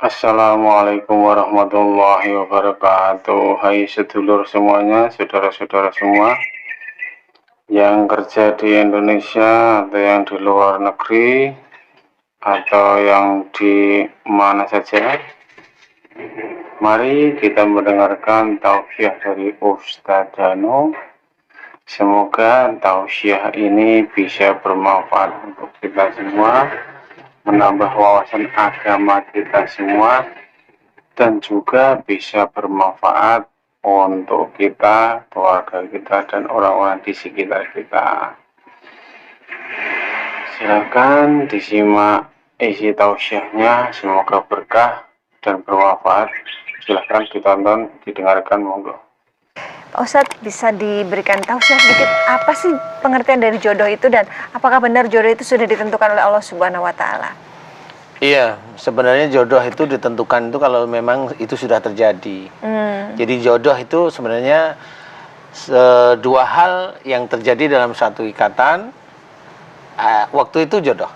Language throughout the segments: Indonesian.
Assalamualaikum warahmatullahi wabarakatuh. Hai sedulur semuanya, saudara-saudara semua yang kerja di Indonesia atau yang di luar negeri atau yang di mana saja. Mari kita mendengarkan tausiah dari Ustadz Dano. Semoga tausiah ini bisa bermanfaat untuk kita semua, menambah wawasan agama kita semua, dan juga bisa bermanfaat untuk kita, keluarga kita, dan orang-orang di sekitar kita. Silakan disimak isi tausiahnya, semoga berkah dan bermanfaat. Silakan ditonton, didengarkan, monggo. Pak Ustadz, bisa diberikan tausiah sedikit apa sih pengertian dari jodoh itu, dan apakah benar jodoh itu sudah ditentukan oleh Allah Subhanahu wa Ta'ala? Iya, sebenarnya jodoh itu ditentukan itu kalau memang itu sudah terjadi. Jadi jodoh itu sebenarnya dua hal yang terjadi dalam satu ikatan. Waktu itu jodoh.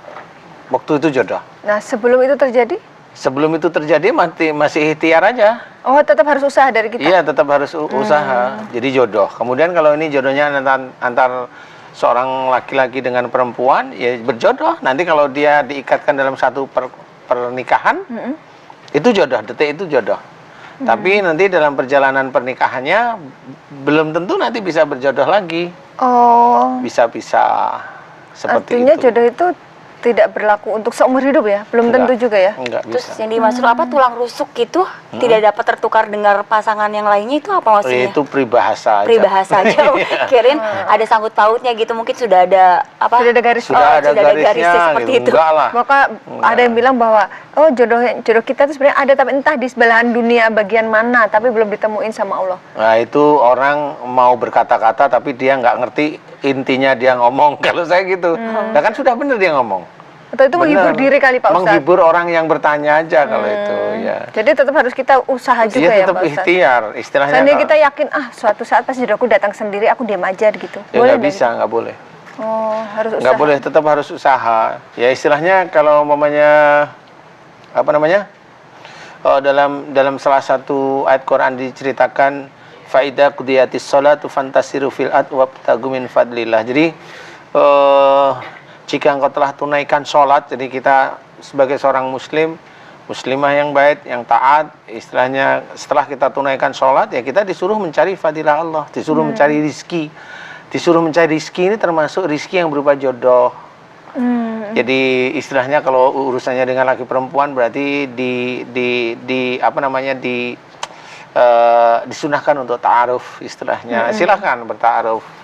Waktu itu jodoh. Nah, sebelum itu terjadi? Sebelum itu terjadi masih ikhtiar aja. Oh, tetap harus usaha dari kita? Iya, tetap harus usaha. Jadi jodoh. Kemudian kalau ini jodohnya antar seorang laki-laki dengan perempuan, ya berjodoh. Nanti kalau dia diikatkan dalam satu pernikahan, itu jodoh, detik itu jodoh. Tapi nanti dalam perjalanan pernikahannya belum tentu nanti bisa berjodoh lagi. Oh. Bisa seperti artinya itu. Jodoh itu tidak berlaku untuk seumur hidup ya? Belum tentu juga ya? Enggak Terus bisa. yang dimaksud apa, tulang rusuk gitu tidak dapat tertukar dengan pasangan yang lainnya, itu apa maksudnya? Itu peribahasa aja. Peribahasa aja. Kirain ada sangkut pautnya gitu, mungkin sudah ada apa? Sudah ada garis. Sudah ada garisnya seperti gitu. itu. Enggak lah. Maka ada yang bilang bahwa jodoh kita itu sebenarnya ada, tapi entah di sebelahan dunia bagian mana, tapi belum ditemuin sama Allah. Nah, itu orang mau berkata-kata tapi dia nggak ngerti intinya dia ngomong. Kalau saya gitu. Nah, kan sudah benar dia ngomong. Atau itu menghibur Benar. diri kali Pak Ustadz? Menghibur orang yang bertanya aja kalau itu ya. Jadi tetap harus kita usaha juga Dia ya tetap Pak Ustadz? ikhtiar istilahnya. Seandainya kita yakin, suatu saat pasti jodohku datang sendiri, aku diam aja gitu. Ya nggak bisa, nggak boleh. Oh, harus usaha. Nggak boleh, tetap harus usaha. Ya istilahnya kalau umpamanya apa namanya? Dalam salah satu ayat Quran diceritakan faida qudiyatis sholatu fantasiru fil ard wabtagu min fadlillah. Jadi jika engkau telah tunaikan sholat, jadi kita sebagai seorang muslim, muslimah yang baik, yang taat, istilahnya setelah kita tunaikan sholat, ya kita disuruh mencari fadilah Allah, disuruh mencari rizki. Disuruh mencari rizki ini termasuk rizki yang berupa jodoh. Jadi istilahnya kalau urusannya dengan laki perempuan berarti disunahkan untuk ta'aruf istilahnya. Silakan berta'aruf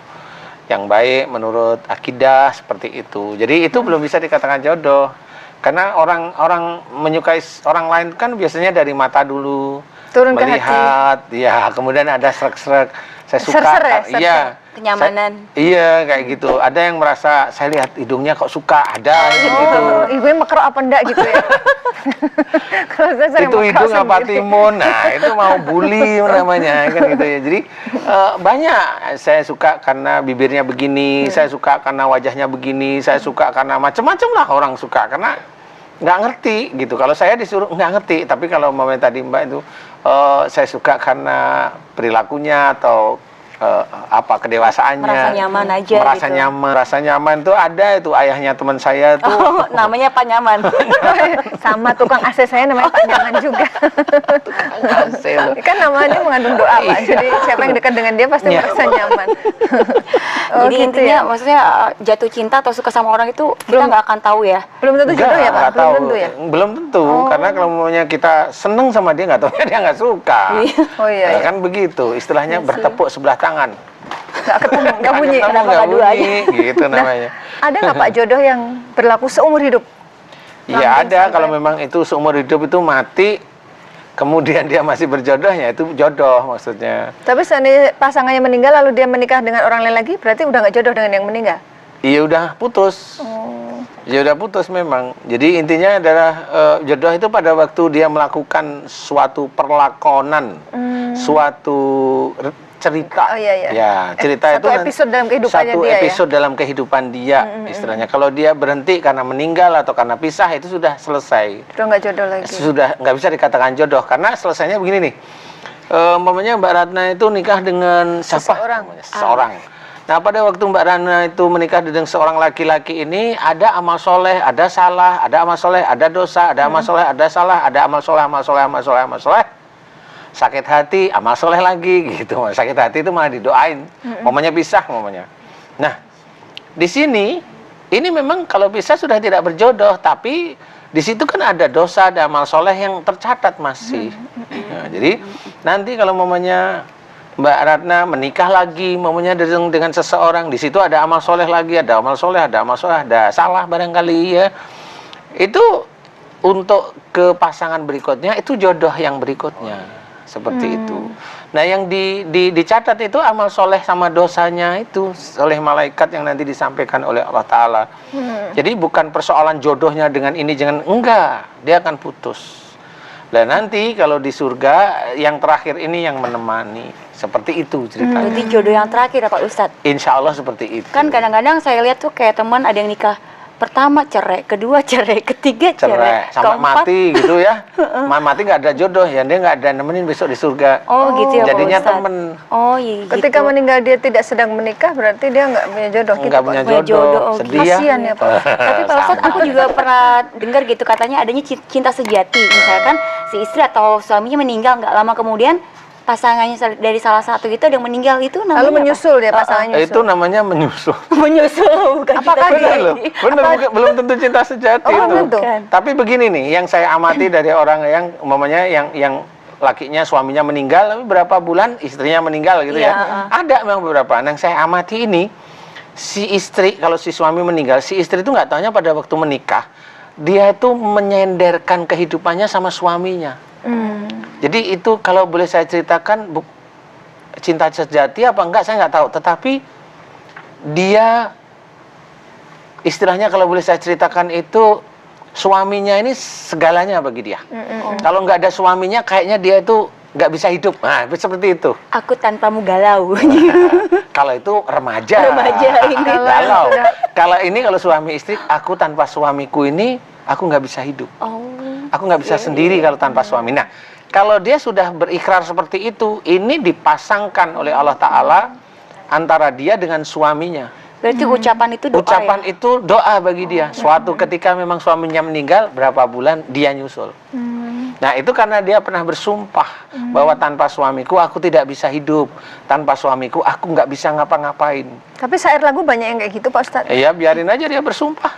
yang baik menurut akidah seperti itu. Jadi itu belum bisa dikatakan jodoh. Karena orang menyukai orang lain kan biasanya dari mata dulu, turun melihat, ya, kemudian ada srek-srek, saya suka, Ser-ser ya, ser-ser. iya, Kenyamanan. iya kayak gitu. Ada yang merasa saya lihat hidungnya kok suka, ada gitu. Ibunya mekerok apa enggak gitu ya? Kalau saya sering Itu mekerok hidung apa sendiri. timun, nah itu mau bully namanya kan gitu ya. Jadi banyak saya suka karena bibirnya begini, saya suka karena wajahnya begini, saya suka karena macam-macam lah orang suka karena nggak ngerti gitu. Kalau saya disuruh nggak ngerti, tapi kalau momen tadi Mbak itu saya suka karena perilakunya atau kedewasaannya, Merasa nyaman aja merasa gitu. merasa nyaman tuh ada itu ayahnya teman saya tuh. Oh, namanya Pak Nyaman. Sama tukang AC saya namanya Pak Nyaman juga. Hasil. Kan namanya mengandung doa Pak. Iya. Jadi siapa yang dekat dengan dia pasti Iya. merasa nyaman. Jadi gitu intinya ya? maksudnya jatuh cinta atau suka sama orang itu kita nggak akan tahu ya. Belum tentu jodoh ya Pak? Nggak Belum tahu. tentu ya? Belum tentu, karena kalau maunya kita seneng sama dia, nggak tahu dia nggak suka. Oh iya, Nah, iya. kan begitu, istilahnya bertepuk sebelah tangan. Nggak ketemu, nggak bunyi. Ketemu, kenapa nggak nggak dua bunyi, gitu namanya. Ada nggak Pak jodoh yang berlaku seumur hidup? Iya ada, kalau memang itu seumur hidup itu mati, kemudian dia masih berjodohnya, itu jodoh maksudnya. Tapi seandainya pasangannya meninggal lalu dia menikah dengan orang lain lagi, berarti udah nggak jodoh dengan yang meninggal? Iya udah putus. Ya udah putus memang. Jadi intinya adalah jodoh itu pada waktu dia melakukan suatu perlakonan, suatu cerita. Oh, iya. Ya, cerita Satu itu episode dalam kehidupannya satu dia, ya? episode dalam kehidupan dia, istilahnya. Kalau dia berhenti karena meninggal atau karena pisah, itu sudah selesai. Udah nggak jodoh lagi. Sudah nggak bisa dikatakan jodoh, karena selesainya begini nih. Umpamanya Mbak Ratna itu nikah dengan siapa? Seorang. Nah, pada waktu Mbak Ratna itu menikah dengan seorang laki-laki ini, ada amal soleh, ada salah, ada amal soleh, ada dosa, ada amal soleh, ada salah, ada amal soleh, amal soleh, amal soleh, amal soleh. Sakit hati, amal soleh lagi gitu. Sakit hati itu malah didoain. Momennya pisah, momennya. Nah, di sini ini memang kalau pisah sudah tidak berjodoh, tapi di situ kan ada dosa, ada amal soleh yang tercatat masih. Nah, jadi nanti kalau momennya Mbak Ratna menikah lagi, momennya dengan seseorang, di situ ada amal soleh lagi, ada amal soleh, ada amal soleh, ada salah barangkali ya. Itu untuk ke pasangan berikutnya, itu jodoh yang berikutnya. Seperti itu. Nah, yang dicatat itu amal soleh sama dosanya itu oleh malaikat yang nanti disampaikan oleh Allah Ta'ala. Jadi bukan persoalan jodohnya dengan ini, jangan, enggak. Dia akan putus. Dan nanti kalau di surga, yang terakhir ini yang menemani. Seperti itu ceritanya. Berarti jodoh yang terakhir ya Pak Ustadz. Insya Allah seperti itu. Kan kadang-kadang saya lihat tuh kayak teman ada yang nikah pertama cerai, kedua cerai, ketiga cerai, sampai keempat mati gitu ya. Mati nggak ada jodoh ya, dia nggak ada nemenin besok di surga. Oh gitu ya Pak Jadinya Ustadz. temen. Oh iya Ketika gitu. meninggal dia tidak sedang menikah, berarti dia nggak punya jodoh gitu, Nggak Pak? punya Punya jodoh, jodoh, oh, sedih ya. Kasian ya, Pak. Tapi Pak Ustadz, Sama. aku juga pernah dengar gitu katanya adanya cinta sejati. Misalkan si istri atau suaminya meninggal nggak lama kemudian pasangannya dari salah satu itu ada yang meninggal, itu namanya Lalu apa? menyusul dia pasangannya Itu namanya menyusul. Menyusul bukan Apakah cinta dia- Benar loh, benar, belum tentu cinta sejati Oh, itu. belum tentu. Tapi begini nih, yang saya amati dari orang yang umpamanya yang lakinya suaminya meninggal, tapi berapa bulan istrinya meninggal gitu Iya, ya. Ada memang beberapa. Yang saya amati ini, si istri kalau si suami meninggal, si istri itu nggak taunya pada waktu menikah, dia itu menyenderkan kehidupannya sama suaminya. Jadi itu kalau boleh saya ceritakan, cinta sejati apa enggak saya nggak tahu. Tetapi dia istilahnya kalau boleh saya ceritakan itu suaminya ini segalanya bagi dia. Kalau nggak ada suaminya kayaknya dia itu nggak bisa hidup. Nah, seperti itu. Aku tanpamu galau. Kalau itu remaja. Remaja ini. Galau. Kalau ini kalau suami istri, aku tanpa suamiku ini aku nggak bisa hidup. Oh. Aku nggak bisa sendiri kalau tanpa suami. Nah, kalau dia sudah berikrar seperti itu, ini dipasangkan oleh Allah Ta'ala antara dia dengan suaminya. Berarti ucapan itu doa Ucapan ya? itu doa bagi dia. Suatu ketika memang suaminya meninggal, berapa bulan dia nyusul. Nah, itu karena dia pernah bersumpah bahwa tanpa suamiku aku tidak bisa hidup. Tanpa suamiku aku nggak bisa ngapa-ngapain. Tapi syair lagu banyak yang kayak gitu, Pak Ustadz. Ya, biarin aja dia bersumpah.